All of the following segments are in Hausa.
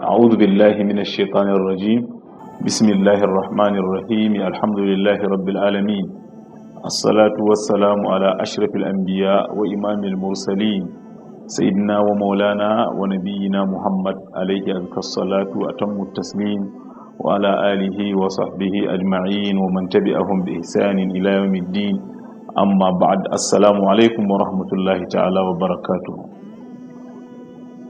أعوذ بالله من الشيطان الرجيم بسم الله الرحمن الرحيم الحمد لله رب العالمين الصلاة والسلام على أشرف الأنبياء وإمام المرسلين سيدنا ومولانا ونبينا محمد عليه أزكى الصلاة وأتم التسليم وعلى آله وصحبه أجمعين ومن تبعهم بإحسان إلى يوم الدين أما بعد السلام عليكم ورحمة الله تعالى وبركاته.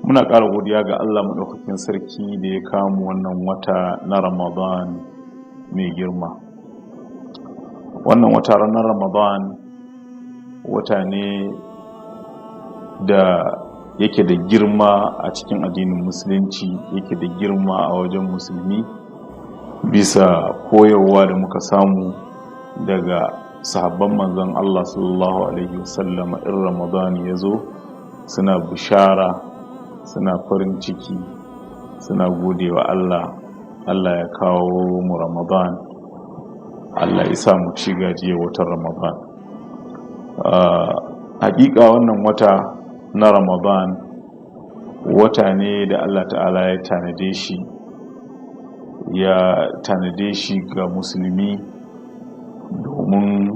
Muna ƙara godiya ga Allah maɗaukakin sarki da ya kamu wannan wata na Ramadan mai girma. Wannan wata na Ramadan wata ne da yake da girma a cikin addinin Musulunci, yake da girma a wajen musulmi bisa koyarwa da muka samu daga sahabban manzon Allah sallallahu alaihi wasallam. In Ramadan ya zo suna bishara, suna farin ciki, suna godewa Allah. Allah ya kawo mu Ramadan, Allah ya sa mu ci gajiyar watan Ramadan. Hakika wannan wata na Ramadan wata ne da Allah ta'ala ya tanade shi ga musulmi domin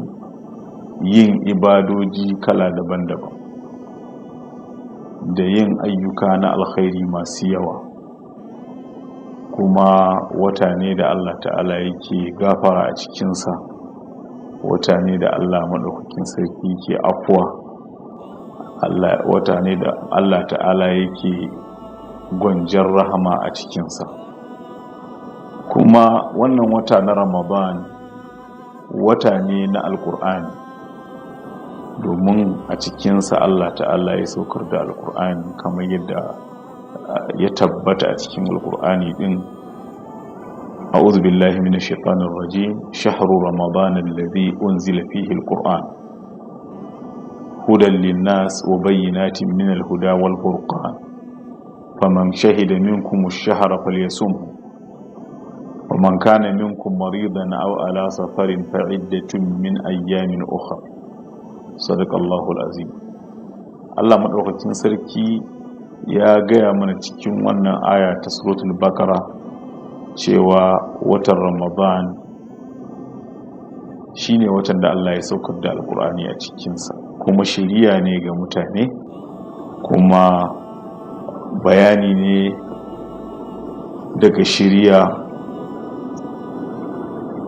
yin ibadoji kala daban-daban da yin ayyuka na alkhairi masu yawa, kuma wata ne da Allah ta'ala yake gafara a cikinsa, wata ne da Allah maɗaukakin sarki yake afuwa, wata ne da Allah ta'ala yake gwanjar rahama a cikinsa. Kuma wannan wata na Ramadan wata ne na Alƙur'ani, domin a cikinsa Allah ta'ala ya saukar da Alƙur'ani kamar yadda ya tabbata a cikin Alƙur'ani din. A'udhu billahi minash shaitanir rajim. Shahru Ramadan alladhi unzila fihi al-Qur'an hudan lin-nas wa bayyinatin min al-huda wal-furqan faman shahida minkum ash-shahra falyasumhu ومن كان منكم مريضا أو على سفر فعدة من أيام أخرى صدق الله العظيم. Allah madaukakin sarki ya gaya mana cikin wannan aya ta suratul Baqara cewa watan Ramadan shine watan da Allah ya saukar da Alƙur'ani a cikinsa, kuma shiriya ne ga mutane, kuma bayani ne daga shiriya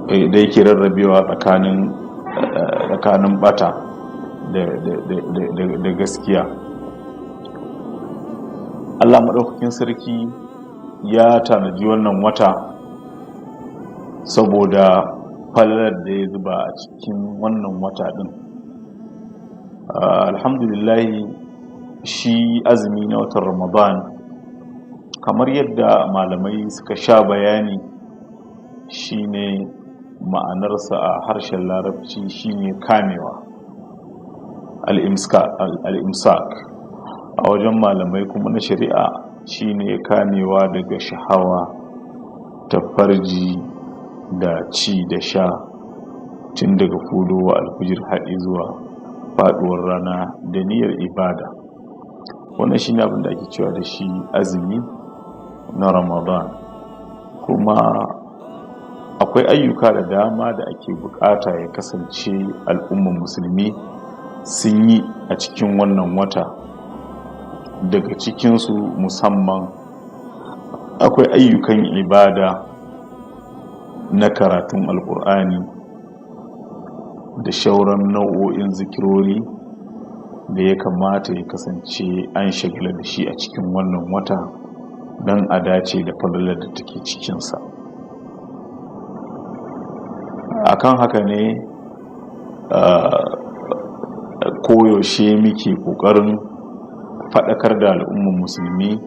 da yake rarrabewa tsakanin bata da gaskiya. Allah maɗaukakin sarki ya tanaji wannan wata saboda falalar da ya zuba a cikin wannan wata ɗin. Alhamdulillahi, shi azumi na watan Ramadan kamar yadda malamai suka sha bayani shine ma'anarsa a harshen larabci shine kamewa, al-imsak. A wajen malamai kuma na shari'a shine kamewa daga shahawa ta farji da ci da sha tun daga fudowa alfijir haɗi zuwa faɗuwar rana da niyyar ibada. Wannan shine abin da ake cewa da shi azumi na Ramadan. Kuma akwai ayyuka da dama da ake bukata ya kasance al'ummar musulmi sun yi a cikin wannan wata. Daga cikinsu musamman akwai ayyukan ibada na karatun alkur'ani da shauran nau'o'in zikirori da ya kamata ya kasance an shagala da shi a cikin wannan wata don a dace da falalar da take cikinsa. Akan haka ne koyaushe muke ƙoƙarin faɗakar da al'ummar musulmi,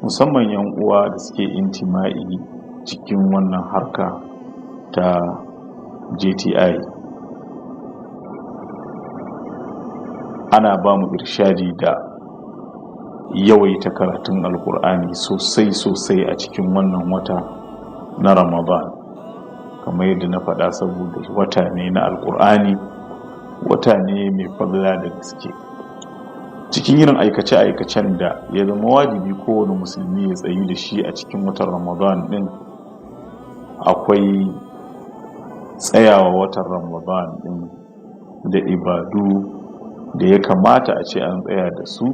musamman 'yan uwa da suke intima'i cikin wannan harka ta JTI. Ana ba mu irshadi da yawaita karatun alkur'ani sosai a cikin wannan wata na Ramadan, kamar yadda na faɗa, saboda wata ne na alkur'ani, wata ne mai fadla da gaske. cikin irin aikace-aikacen da ya zama wajibi kowane musulmi ya tsayu da shi a cikin watan Ramadan din, akwai tsayawa watan Ramadan din da ibadu da ya kamata a ce an tsaya da su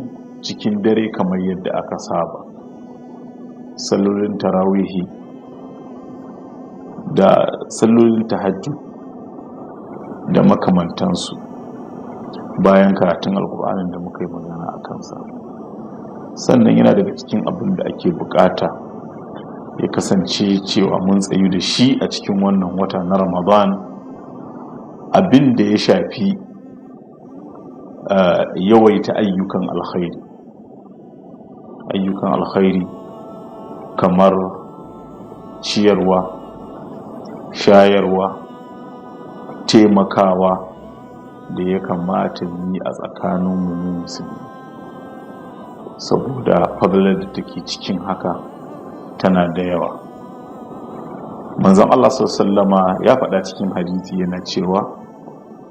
cikin dare kamar yadda aka saba. Sallolin tarawihi da sallolin tahajjud da makamantansu bayan karatun alkur'anin da muka yi magana a kansa. Sannan yana daga cikin abin da ake bukata ya kasance cewa mun tsayu da shi a cikin wannan wata na Ramadan, abin da ya shafi yawaita ayyukan alkhairi kamar ciyarwa, shayarwa, taimakawa da ya kamata yi a tsakaninmu musulmi, saboda fadalar da take cikin haka tana da yawa. Manzon Allah sallallahu ya faɗa cikin hadisi yana cewa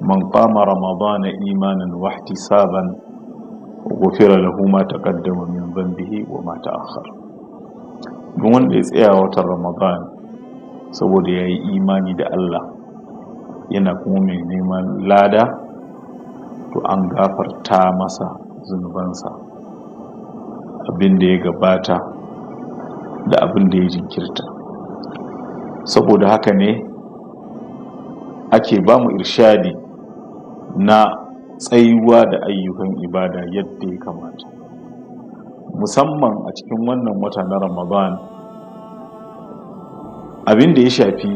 man qama ramadana imanan wa ihtisaban ghufira lahu ma taqaddama min dhanbihi wa ma ta'akhkhara. Duk wanda ya tsaya watan Ramadan saboda yayi imani da Allah yana kuma mai neman lada, to an gafarta masa zunubansa, abin da ya gabata da abin da ya jinkirta. Saboda haka ne ake ba mu irshadi na tsayuwa da ayyukan ibada yadda ya kamata, musamman a cikin wannan wata na Ramadan. Abin da ya shafi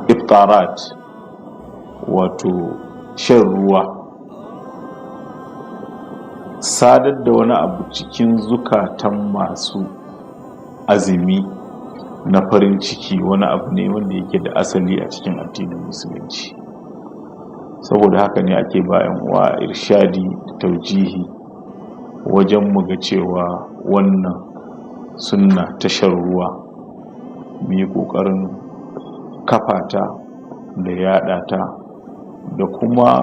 iftarat, wato shan ruwa, sadar da wani abu cikin zukatan masu azumi na farin ciki, wani abu ne wanda yake da asali a cikin addinin musulunci. Saboda haka ne ake bayan wa irshadi da taujihi wajen muga cewa wannan sunna ta shan ruwa mu yi ƙoƙarin kafata da yaɗa ta, da kuma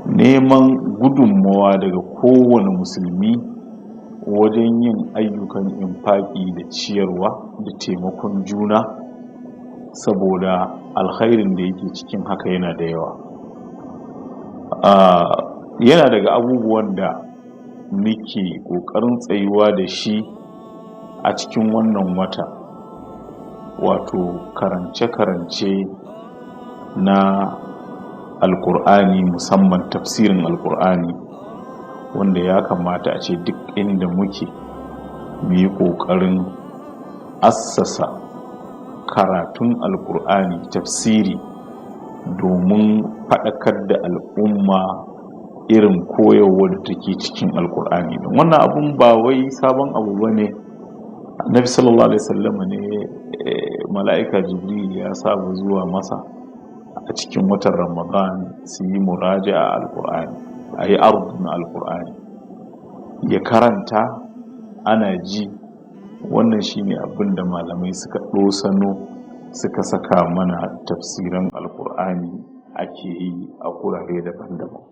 neman gudunmawa daga kowane musulmi wajen yin ayyukan infaki da ciyarwa da taimakon juna, saboda alkhairin da yake cikin haka yana da yawa. Yana daga abubuwan da muke ƙoƙarin tsayuwa da shi a cikin wannan wata, wato karance-karance na alkur'ani, musamman tafsirin alkur'ani, wanda ya kamata a ce duk inda muke mu yi ƙoƙarin assasa karatun alkur'ani, tafsiri, domin faɗakar da al'umma irin koyarwar da take cikin alkur'ani. Wannan abun ba wai sabon abu bane. Nafi sallallahu alaihi wasallam ne mala'ika Jibril ya saba zuwa masa a cikin watan Ramadan su yi muraja'a alkur'ani, a yi ardun alkur'ani, ya karanta ana ji. Wannan shine abin da malamai suka ɗosano suka saka mana tafsirin alkur'ani ake yi a gurare daban-daban.